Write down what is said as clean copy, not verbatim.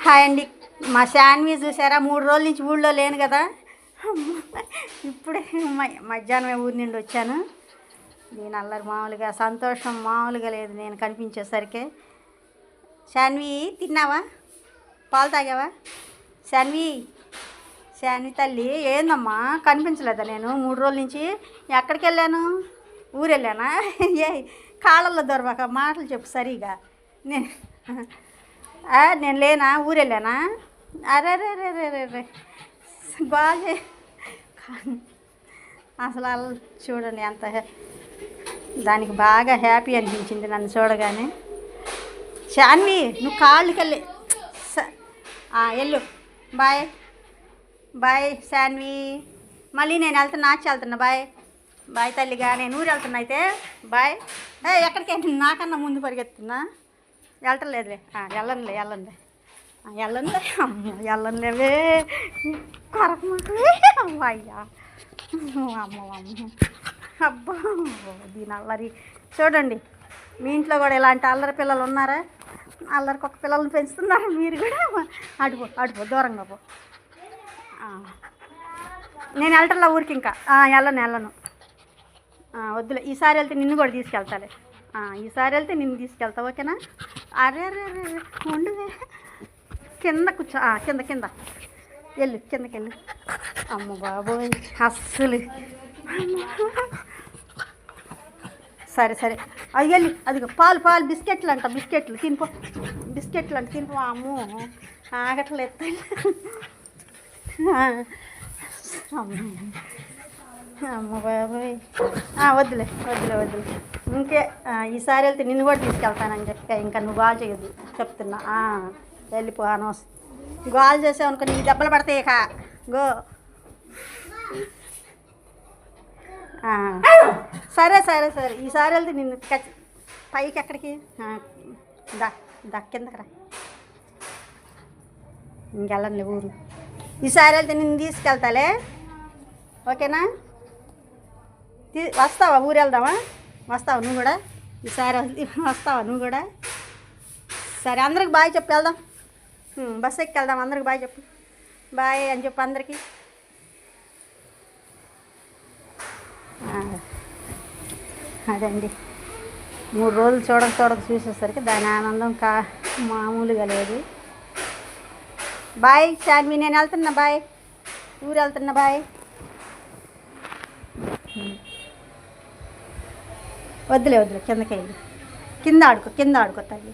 Hi అండి. మా శాన్వి చూసారా, 3 రోజుల నుంచి ఊళ్ళో లేను కదా. ఇప్పుడే మధ్యాహ్నమే ఊరి నుండి వచ్చాను. నేను అల్లరి మామూలుగా, సంతోషం మామూలుగా లేదు నేను కనిపించేసరికి. శాన్వి తిన్నావా? పాలు తాగావా? శాన్వి శాన్వి తల్లి ఏందమ్మా కనిపించలేదా? నేను 3 రోజుల నుంచి ఎక్కడికి వెళ్ళాను? ఊరు వెళ్ళానా? ఏ కాళ్ళల్లో దొరబాక మాటలు చెప్పు సరిగా. నేను నేను లేనా? ఊరు వెళ్ళానా? అరే రే రే రే రే రే బాగా అసలు అలా చూడండి అంత దానికి బాగా హ్యాపీ అనిపించింది నన్ను చూడగానే. శాన్వి నువ్వు కాళ్ళకి వెళ్ళి వెళ్ళు. Bye bye Shanvi. మళ్ళీ నేను వెళ్తున్నా బాయ్ బాయ్ తల్లిగా. నేను ఊరు వెళ్తున్నా అయితే బాయ్. ఎక్కడికి నాకన్నా ముందు పరిగెత్తున్నా. వెళ్ళలేదులే. వెళ్ళండిలే వెళ్ళండిలేవే కొరకమాటలే. అయ్యా అమ్మ అబ్బా దీని అల్లరి చూడండి. మీ ఇంట్లో కూడా ఇలాంటి అల్లరి పిల్లలు ఉన్నారా? అల్లరికి ఒక పిల్లల్ని పెంచుతున్నారు మీరు కూడా. అడుపో దూరంగా పో. నేను వెళ్ళటంలా ఊరికి ఇంకా. వెళ్ళను వద్దులే. ఈసారి వెళ్తే నిన్ను కూడా తీసుకెళ్తాలే. ఈసారి వెళ్తే నిన్ను తీసుకెళ్తా, ఓకేనా? అరే ఉండవే. కింద కూర్చో. కింద వెళ్ళు, కిందకి వెళ్ళు. అమ్మ బాబోయ్ అస్సలు. సరే అది వెళ్ళి అదిగో పాలు బిస్కెట్లు తినిపో. తినిపో. అమ్మో ఆగట్లేదు. అమ్మ బాబోయ్ వద్దులే. ఇంకే ఈసారి వెళ్తే నిన్ను కూడా తీసుకెళ్తానని చెప్పి ఇంకా నువ్వు గోల్ చేయొద్దు చెప్తున్నా. వెళ్ళిపో. అనవసరం గోల్ చేసావు అనుకో, నీ దెబ్బలు పడతాయి. గో. సరే ఈసారి వెళ్తే నిన్ను పైకి ఎక్కడికి కిందకి రా. ఇంకెళ్ళండి ఊరు. ఈసారి వెళ్తే నిన్ను తీసుకెళ్తాలే, ఓకేనా? వస్తావా? ఊరు వెళ్దామా? వస్తావా నువ్వు కూడా? ఈసారి వస్తావా నువ్వు కూడా? సరే అందరికి బాయ్ చెప్పి వెళ్దాం. బస్సు ఎక్కి వెళ్దాం. అందరికి బాయ్ చెప్పు. బాయ్ అని చెప్పు అందరికీ. అదండి 3 రోజులు చూడక చూసేసరికి దాని ఆనందం మామూలుగా లేదు. బాయ్ శాన్వి, నేను వెళ్తున్నా. బాయ్. ఊరు వెళ్తున్నా. బాయ్. వద్దులే కిందకి వెళ్ళి కింద ఆడుకో తల్లి.